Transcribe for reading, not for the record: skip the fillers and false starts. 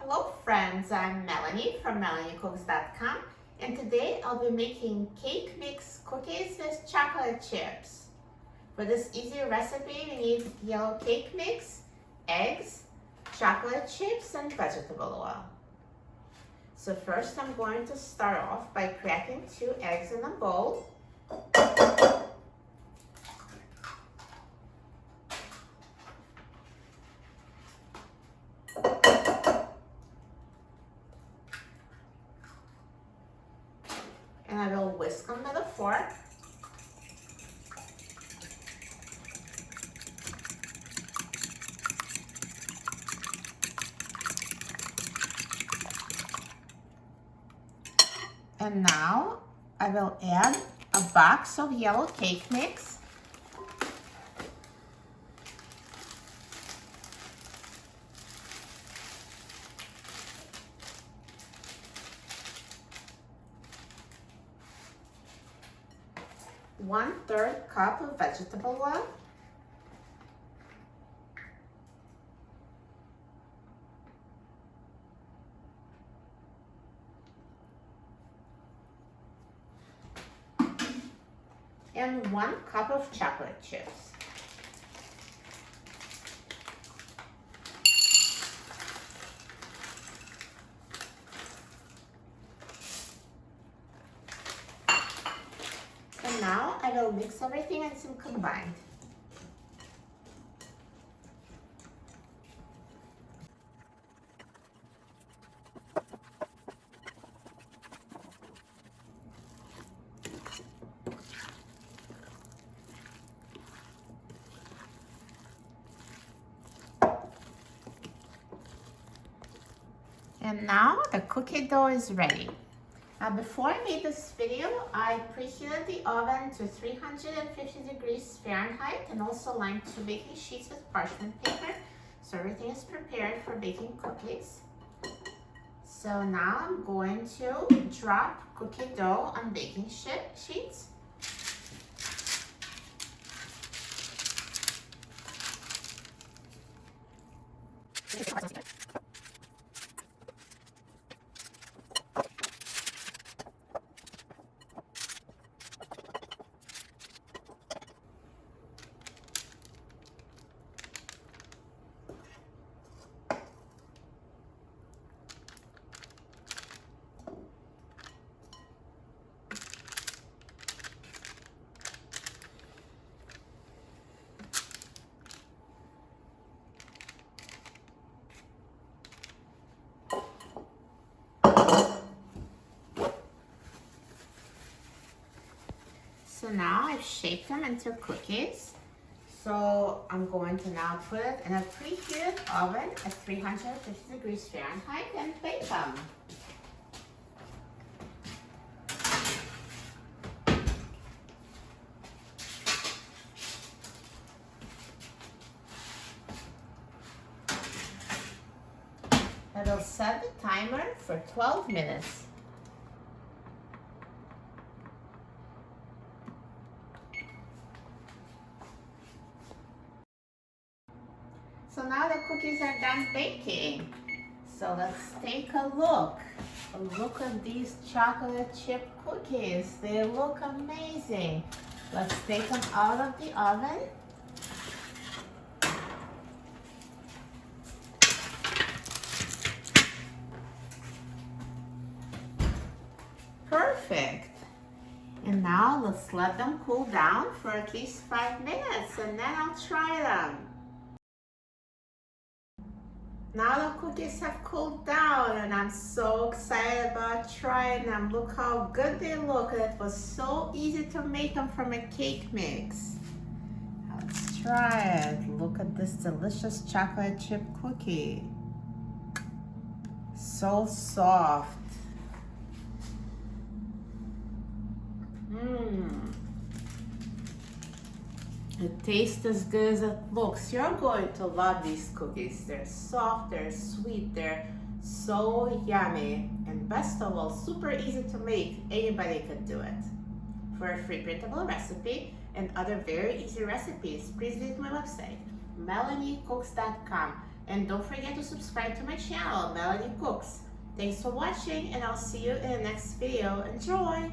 Hello friends, I'm Melanie from MelanieCooks.com, and today I'll be making cake mix cookies with chocolate chips. For this easy recipe we need yellow cake mix, eggs, chocolate chips, and vegetable oil. So first I'm going to start off by cracking 2 eggs in a bowl. And I will whisk them with a fork. And now I will add a box of yellow cake mix. One-third cup of vegetable oil. And 1 cup of chocolate chips. And now I will mix everything until combined. And now the cookie dough is ready. Now before I made this video, I preheated the oven to 350 degrees Fahrenheit and also lined 2 baking sheets with parchment paper. So everything is prepared for baking cookies. So now I'm going to drop cookie dough on baking sheets. So now I've shaped them into cookies. So I'm going to now put it in a preheated oven at 350 degrees Fahrenheit and bake them. I will set the timer for 12 minutes. So now the cookies are done baking. So let's take a look. Look at these chocolate chip cookies. They look amazing. Let's take them out of the oven. Perfect. And now let's let them cool down for at least 5 minutes and then I'll try them. Now the cookies have cooled down and I'm so excited about trying them. Look how good they look. It was so easy to make them from a cake mix. Let's try it. Look at this delicious chocolate chip cookie. So soft. It tastes as good as it looks. You're going to love these cookies. They're soft, they're sweet, they're so yummy. And best of all, super easy to make. Anybody could do it. For a free printable recipe and other very easy recipes, please visit my website, MelanieCooks.com. And don't forget to subscribe to my channel, Melanie Cooks. Thanks for watching, and I'll see you in the next video. Enjoy!